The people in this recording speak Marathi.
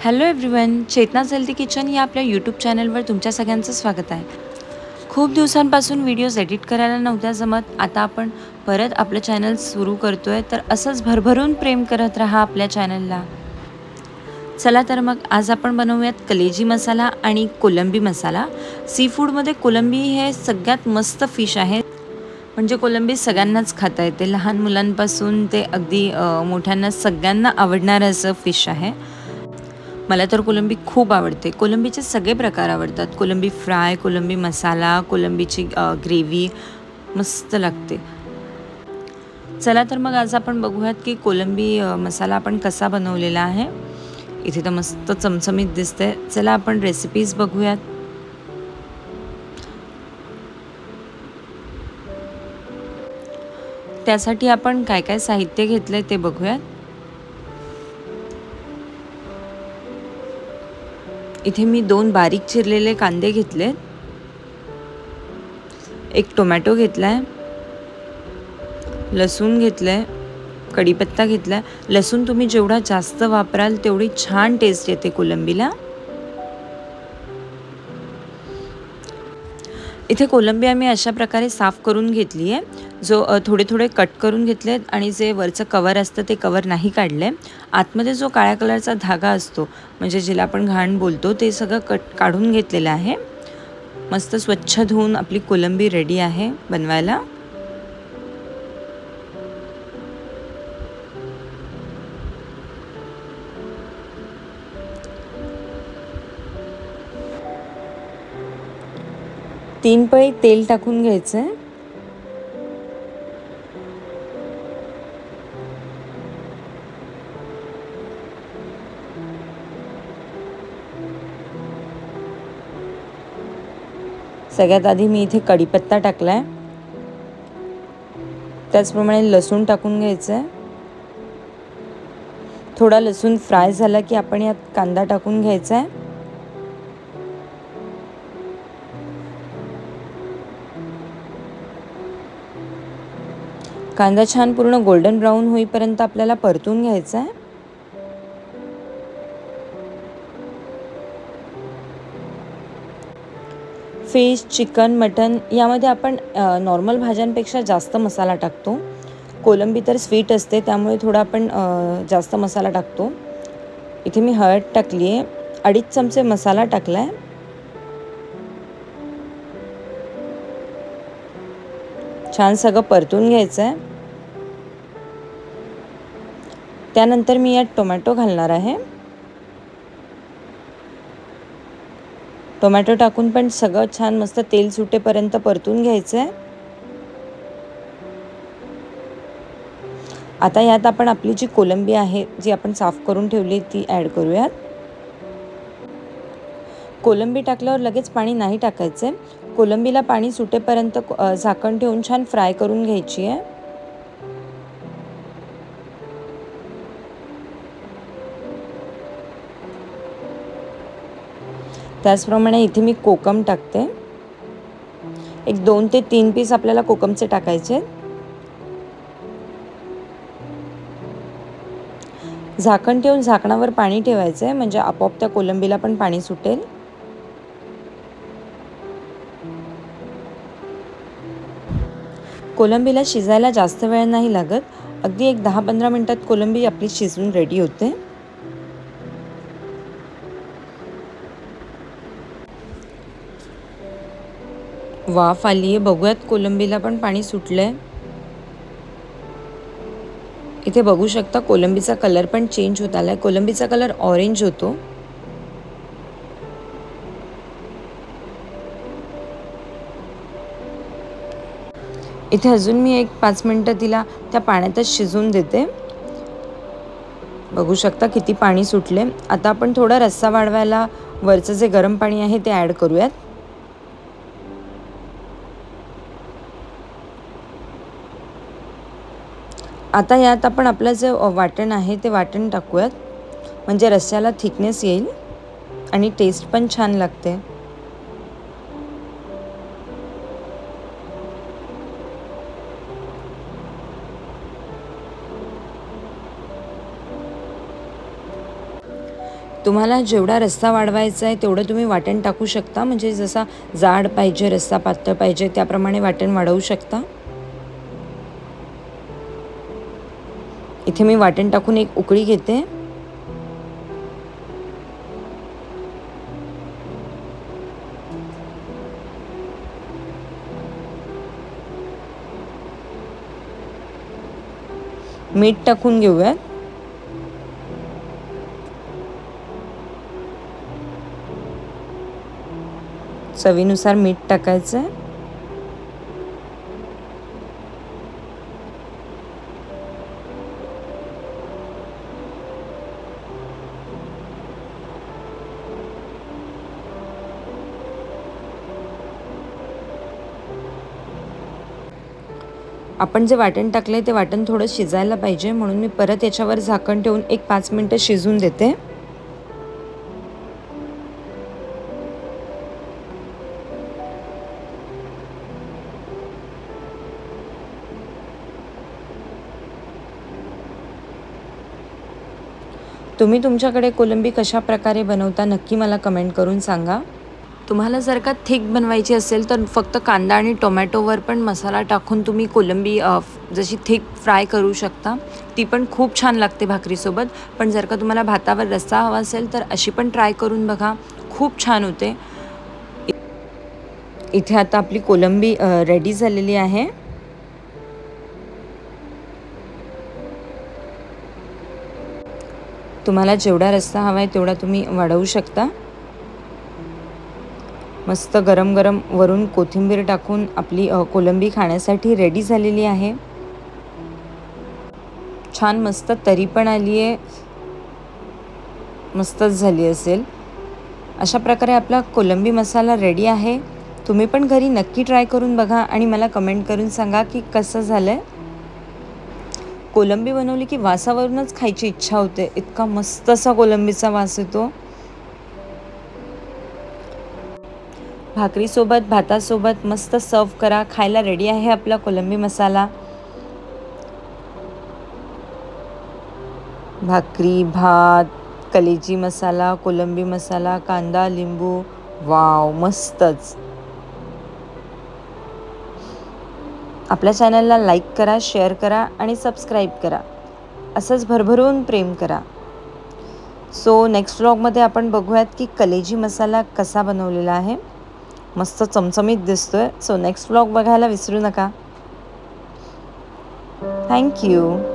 Hello everyone, Chetna's healthy kitchen या आपल्या यूट्यूब चॅनलवर तुमच्या सगळ्यांचं स्वागत आहे। खूप दिवसांपासून व्हिडिओज एडिट करायला नव्हत्या जमत, आता आपण परत आपलं चॅनल सुरू करतोय, तर असंच भरभरून प्रेम करत राहा आपल्या चॅनलला। चला तर मग आज आपण बनवूयात कलेजी मसाला आणि कोलंबी मसाला। सी फूडमध्ये कोलंबी हे सगळ्यात मस्त फिश आहे। म्हणजे कोलंबी सगळ्यांनाच खाता येते, लहान मुलांपासून ते अगदी मोठ्यांना सगळ्यांना आवडणारं असं फिश आहे। मला तर कोलंबी खूप आवडते। कोलंबीचे सगळे प्रकार आवडतात, कोलंबी फ्राय, कोलंबी मसाला, कोलंबीची ग्रेव्ही मस्त लागते। चला तर मग आज आपण बघूयात की कोलंबी मसाला आपण कसा बनवलेला आहे। इथे तर मस्त चमचमीत दिसते। चला आपण रेसिपीज बघूयात। त्यासाठी आपण काय काय साहित्य घेतले ते बघूयात। इथे मी 2 बारीक चिरलेले कांदे घेतले, एक टोमॅटो घेतलाय, लसूण घेतलाय, कढीपत्ता घेतलाय। लसूण तुम्ही जेवढा जास्त वापराल तेवढी छान टेस्ट येते कोलंबीला। इथे कोलंबी आम्ही अशा प्रकारे साफ करून घेतली आहे। जो थोडे थोडे कट करून घेतलेत आणि जे वरचं कवर असतं ते कवर नाही काढले। आतमध्ये जो काळ्या कलरचा धागा असतो, म्हणजे जिला आपण घाण बोलतो, ते सगळं काढून घेतलेलं आहे। मस्त स्वच्छ धुवून आपली कोलंबी रेडी आहे बनवायला। तीन पळी तेल टाकून घ्यायचं। सगळ्यात आधी मी इथे कढीपत्ता टाकलाय, त्याचप्रमाणे लसूण टाकून घ्यायचं। थोडा लसूण फ्राय झाला की आपण यात कांदा टाकून घ्यायचा आहे। कांदा छान पूर्ण गोल्डन ब्राउन होईपर्यंत आपल्याला परतून घ्यायचा आहे। फिश, चिकन, मटन यामध्ये आपण नॉर्मल भाज्यांपेक्षा जास्त मसाला टाकतो। कोलंबी तर स्वीट असते, त्यामुळे थोडा आपण जास्त मसाला टाकतो। इथे मी हळद टाकली आहे, 2.5 चमचे मसाला टाकलाय। छान सगळं परतून घ्यायचं आहे। त्यानंतर मी यात टोमॅटो घालणार आहे। टोमॅटो टाकून पण सगळं छान मस्त तेल सुटेपर्यंत परतून घ्यायचं आहे। आता यात आपण आपली जी कोलंबी आहे, जी आपण साफ करून ठेवली, ती ॲड करूयात। कोलंबी टाकल्यावर लगेच पाणी नाही टाकायचं आहे। कोलंबीला पाणी सुटेपर्यंत झाकण ठेवून छान फ्राय करून घ्यायची आहे। त्याचप्रमाणे इथे मी कोकम टाकते। एक 2 ते 3 पीस आपल्याला कोकमचे टाकायचे। झाकण ठेवून झाकणावर पाणी ठेवायचं आहे, म्हणजे आपोआप त्या कोलंबीला पण पाणी सुटेल। कोलंबीला शिजायला जास्त वेळ नाही लागत, अगदी एक 10-15 मिनिटात कोलंबी आपली शिजून रेडी होते। वाफ आली आहे, बघूयात कोलंबीला पण पाणी सुटलंय। इथे बघू शकता कोलंबीचा कलर पण चेंज होत आलाय, कोलंबीचा कलर ऑरेंज होतो। इथे अजून मी एक 5 मिनिटं तिला त्या पाण्यातच शिजून देते। बघू शकता किती पाणी सुटले। आता आपण थोडा रस्सा वाढवायला वरचं जे गरम पाणी आहे ते ॲड करूयात। आता यात आपण आपलं जे वाटण आहे ते वाटण टाकूयात, म्हणजे रस्स्याला थिकनेस येईल आणि टेस्ट पण छान लागते। तुम्हाला जेवढा रस्सा वाढवायचा आहे तेवढं तुम्ही वाटण टाकू शकता, म्हणजे जसा जाड पाहिजे रस्सा पातळ पाहिजे त्याप्रमाणे वाटण वाढवू शकता। इथे मी वाटण टाकून एक उकळी घेते। मीठ टाकून घेऊयात। चवीनुसार मीठ टाकायचं आहे। आपण जे वाटण टाकले ते वाटण थोडं शिजायला पाहिजे, म्हणून मी परत याच्यावर झाकण ठेवून एक 5 मिनिटं शिजून देते। तुम्ही तुमच्याकडे कोलंबी कशा प्रकारे बनवता नक्की मला कमेंट करून सांगा। तुम्हाला जर का थिक बनवायची असेल तर फक्त कांदा आणि टोमॅटोवर पण मसाला टाकून तुम्ही कोलंबी जशी थिक फ्राय करू शकता, ती पण खूप छान लागते भाकरीसोबत। पण जर का तुम्हाला भातावर रस्सा हवा असेल तर अशी पण ट्राय करून बघा, खूप छान होते। इथे आता आपली कोलंबी रेडी झालेली आहे। तुम्हाला जेवढा रस्सा हवा आहे तेवढा तुम्ही वाढवू शकता। मस्त गरम गरम वरून कोथिंबीर टाकून आपली कोलंबी खाण्यासाठी रेडी झालेली आहे। छान मस्त तरी पण आली आहे, मस्तच झाली असेल। अशा प्रकारे आपला कोलंबी मसाला रेडी आहे। तुम्ही पण घरी नक्की ट्राय करून बघा आणि मला कमेंट करून सांगा की कसं झालंय। कोलंबी बनवली की वासावरूनच खायची इच्छा होते, इतका मस्त असा कोलंबीचा वास येतो। भाकरीसोबत भातासोबत मस्त सर्व करा, खायला रेडी आहे आपला कोलंबी मसाला। भाकरी, भात, कलेजी मसाला, कोलंबी मसाला, कांदा, लिंबू, वाव मस्तच। आपल्या चॅनलला लाईक करा, शेअर करा आणि सबस्क्राईब करा, असंच भरभरून प्रेम करा। सो नेक्स्ट व्लॉगमध्ये आपण बघूयात की कलेजी मसाला कसा बनवलेला आहे। मस्त चमचमीत दिसतोय। सो नेक्स्ट व्लॉग बघायला विसरू नका। Thank you.